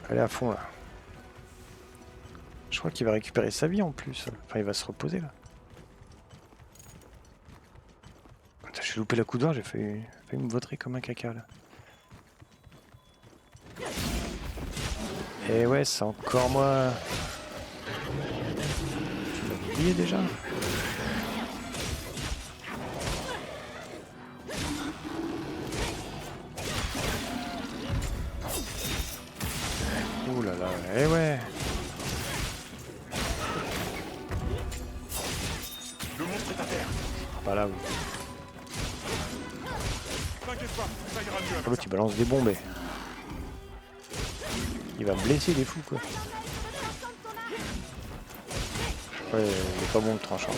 Allez à fond là. Je crois qu'il va récupérer sa vie en plus. Enfin, il va se reposer là. Putain, j'ai loupé la coup d'or, j'ai failli me vautrer comme un caca là. Et ouais, c'est encore moi. Tu m'as oublié déjà? Ouh là là, eh ouais. Le monstre est à terre. Pas là, oui. T'inquiète pas, ça ira mieux avec L'autre ça. il balance des bombes. Il va me blesser des fous quoi. Ouais, il est pas bon le tranchant.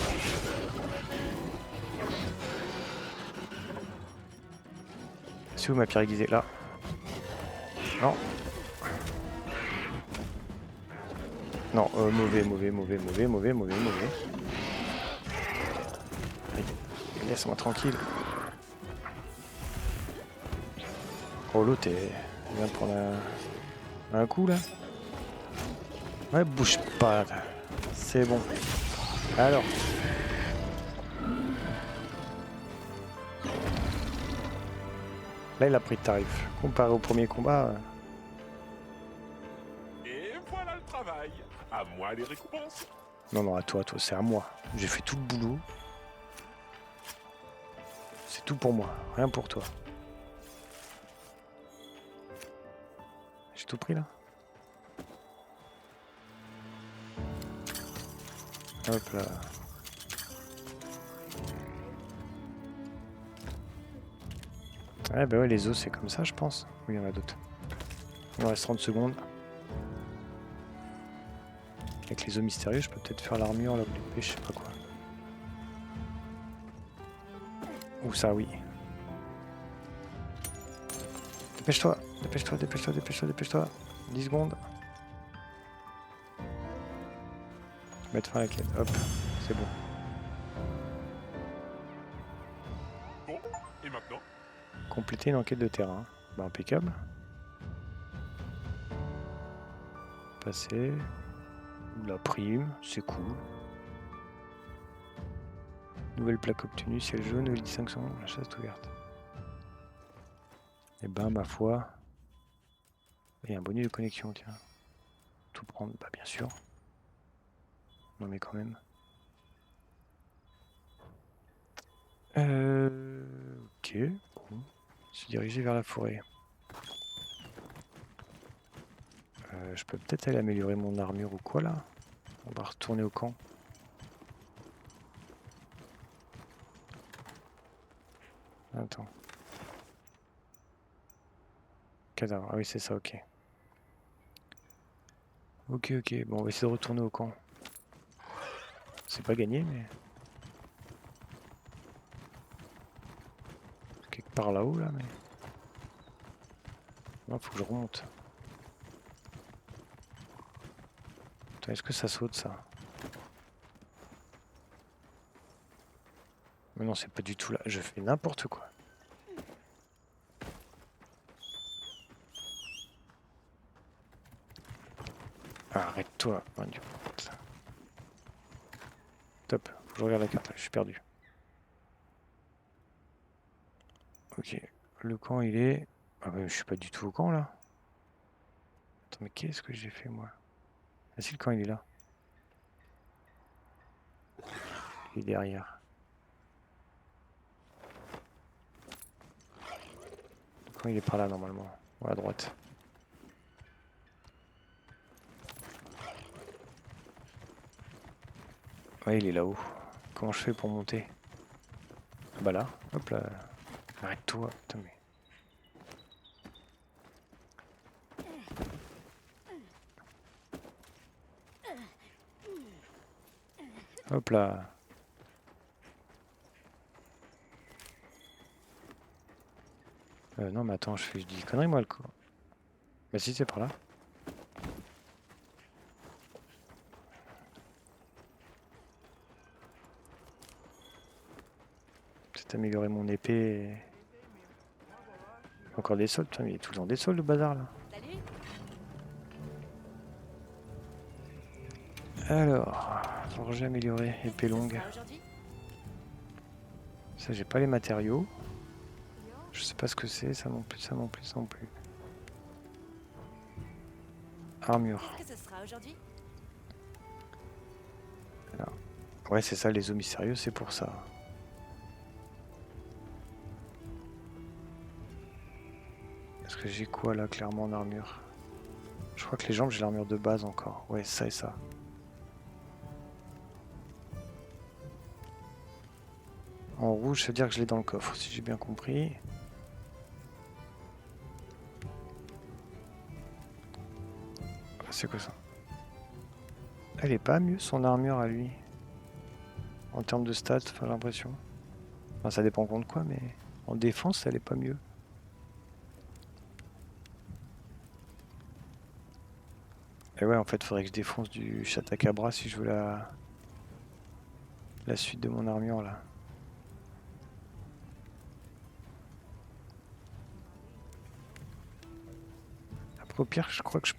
C'est où ma pierre aiguisée? Là. Non. Non, mauvais. Allez, laisse-moi tranquille. Oh l'autre il vient prendre un coup là. Ouais, bouge pas. C'est bon. Alors. Là il a pris de tarif. Comparé au premier combat. Et voilà le travail. À moi les récompenses. Non, à toi, c'est à moi. J'ai fait tout le boulot. C'est tout pour moi, rien pour toi. J'ai tout pris là. Hop là. Ouais, bah ouais, les os c'est comme ça, je pense. Oui, il y en a d'autres. Il me reste 30 secondes. Avec les os mystérieux, je peux peut-être faire l'armure, là, ou l'épée, je sais pas quoi. Ou ça, oui. Dépêche-toi. 10 secondes. Mettre fin à la quête. Hop, c'est bon. Bon, et maintenant? Compléter une enquête de terrain. Bah, impeccable. Passer. La prime, c'est cool. Nouvelle plaque obtenue, ciel jaune, nouvelle distinction, la chasse est ouverte. Et ben, ma foi. Il y a un bonus de connexion, tiens. Tout prendre, bah bien sûr. Non mais quand même. Ok, bon. Se diriger vers la forêt. Je peux peut-être aller améliorer mon armure ou quoi là? On va retourner au camp. Attends. Cadavre, ah oui c'est ça, ok. Ok, bon on va essayer de retourner au camp. C'est pas gagné mais... quelque part là-haut là mais... Non, faut que je remonte. Attends, est-ce que ça saute ça? Mais non, c'est pas du tout là. Je fais n'importe quoi. Arrête-toi. Top. Faut que je regarde la carte là. Je suis perdu. Ok. Le camp, il est... Ah bah, je suis pas du tout au camp là. Attends, mais qu'est-ce que j'ai fait moi? Ah si, le camp, il est là. Il est derrière. Quand il est par là normalement, ou à droite. Ouais, il est là-haut. Comment je fais pour monter? Bah là, hop là. Arrête-toi, putain mais. Hop là. Non mais attends, je dis connerie moi le coup. Bah si c'est par là. Peut-être améliorer mon épée. Encore des soldes, putain mais il y a tout le temps des soldes le bazar là. Salut. Alors, forger amélioré, épée Ce longue. sera aujourd'hui. Ça j'ai pas les matériaux. Je sais pas ce que c'est, ça non plus, ça non plus, ça non plus. Armure. Qu'est-ce que ce sera aujourd'hui? Ouais c'est ça, les eaux mystérieuses, c'est pour ça. Est-ce que j'ai quoi là clairement en armure? Je crois que les jambes j'ai l'armure de base encore. Ouais ça et ça. En rouge, ça veut dire que je l'ai dans le coffre, si j'ai bien compris. C'est quoi ça? Elle est pas mieux son armure à lui. En termes de stats, enfin, j'ai l'impression. Enfin, ça dépend contre quoi, mais en défense, elle est pas mieux. Et ouais, en fait, faudrait que je défonce du Chatacabra si je veux la suite de mon armure là. Après, au pire, je crois que je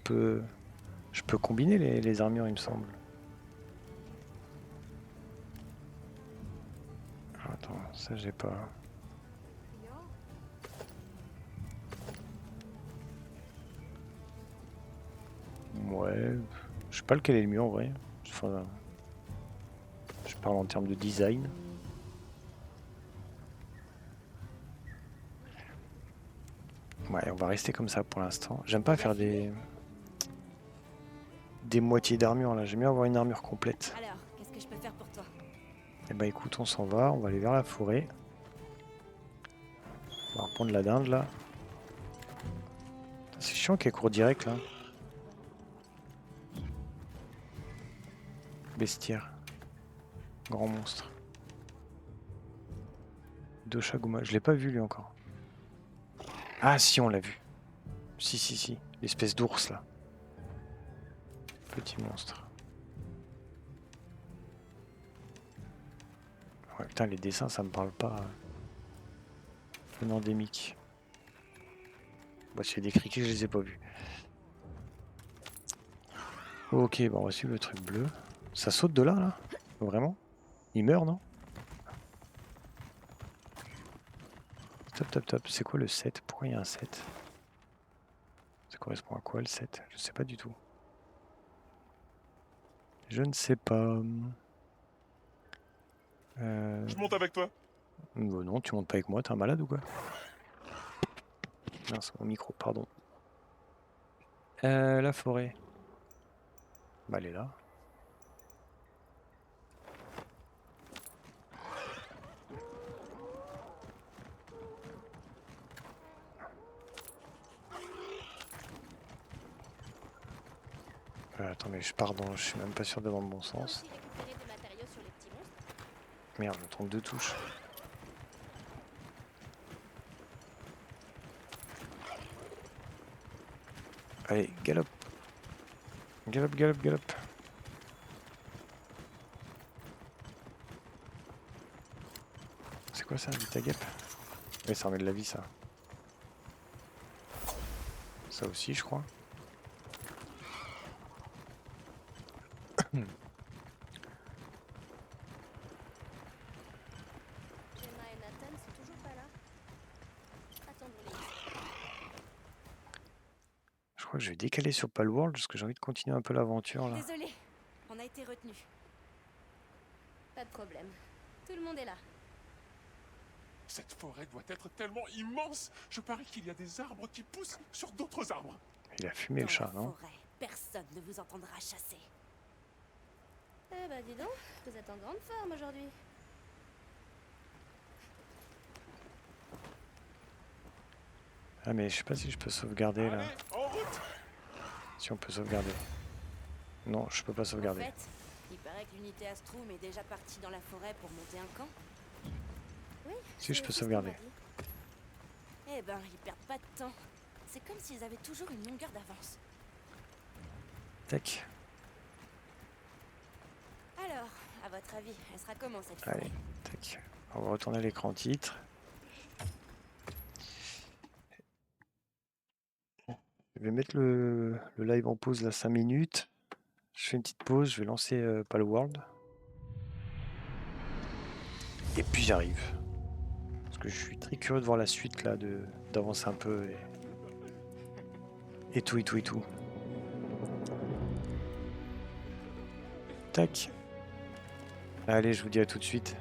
peux combiner les armures, il me semble. Attends, ça j'ai pas. Ouais, je sais pas lequel est le mieux en vrai. Enfin, je parle en termes de design. Ouais, on va rester comme ça pour l'instant. J'aime pas faire des moitiés d'armure là. J'aime bien avoir une armure complète. Alors, qu'est-ce que je peux faire pour toi? Et bah écoute, on s'en va. On va aller vers la forêt. On va reprendre la dinde là. C'est chiant qu'elle court direct là. Bestiaire. Grand monstre. Doshaguma. Je l'ai pas vu lui encore. Ah si, on l'a vu. Si. L'espèce d'ours là. Petit monstre. Ouais, putain, les dessins, ça me parle pas. Un endémique. Bah, s'il y a des criquets, je les ai pas vus. Ok, bon, on va suivre le truc bleu. Ça saute de là. Vraiment? Il meurt, non? Top. C'est quoi le 7? Pourquoi il y a un 7? Ça correspond à quoi le 7? Je sais pas du tout. Je ne sais pas. Je monte avec toi. Non, tu montes pas avec moi, t'es un malade ou quoi? Mince, mon micro, pardon. La forêt. Bah, elle est là. Attends, mais je suis même pas sûr de dans le bon sens. Aussi récupérer des matériaux sur les petits monstres. Merde, je me trompe de touche. Allez, galope. Galope. C'est quoi ça, Vitagep? Ouais, ça remet de la vie, ça. Ça aussi, je crois. Gemma et Nathan sont toujours pas là. Attendons-les. Je crois que je vais décaler sur Palworld parce que j'ai envie de continuer un peu l'aventure là. Désolé, on a été retenus. Pas de problème. Tout le monde est là. Cette forêt doit être tellement immense. Je parie qu'il y a des arbres qui poussent sur d'autres arbres. Il a fumé le Dans chat, la non? forêt, personne ne vous entendra chasser. Eh bah dis donc, vous êtes en grande forme aujourd'hui. Ah mais je sais pas si je peux sauvegarder là. Allez, en route! Si on peut sauvegarder. Non, je peux pas En sauvegarder. fait, il paraît que l'unité Astrum est déjà partie dans la forêt pour monter un camp. Oui. Si, je c'est peux ce qu'il m'a sauvegarder. dit. Eh ben, ils perdent pas de temps. C'est comme s'ils avaient toujours une longueur d'avance. Tac. Alors, à votre avis, elle sera comment cette forêt? Allez, tac. On va retourner à l'écran titre. Je vais mettre le live en pause là 5 minutes. Je fais une petite pause, je vais lancer Palworld. Et puis j'arrive. Parce que je suis très curieux de voir la suite là, d'avancer un peu et tout. Tac. Allez, je vous dis à tout de suite.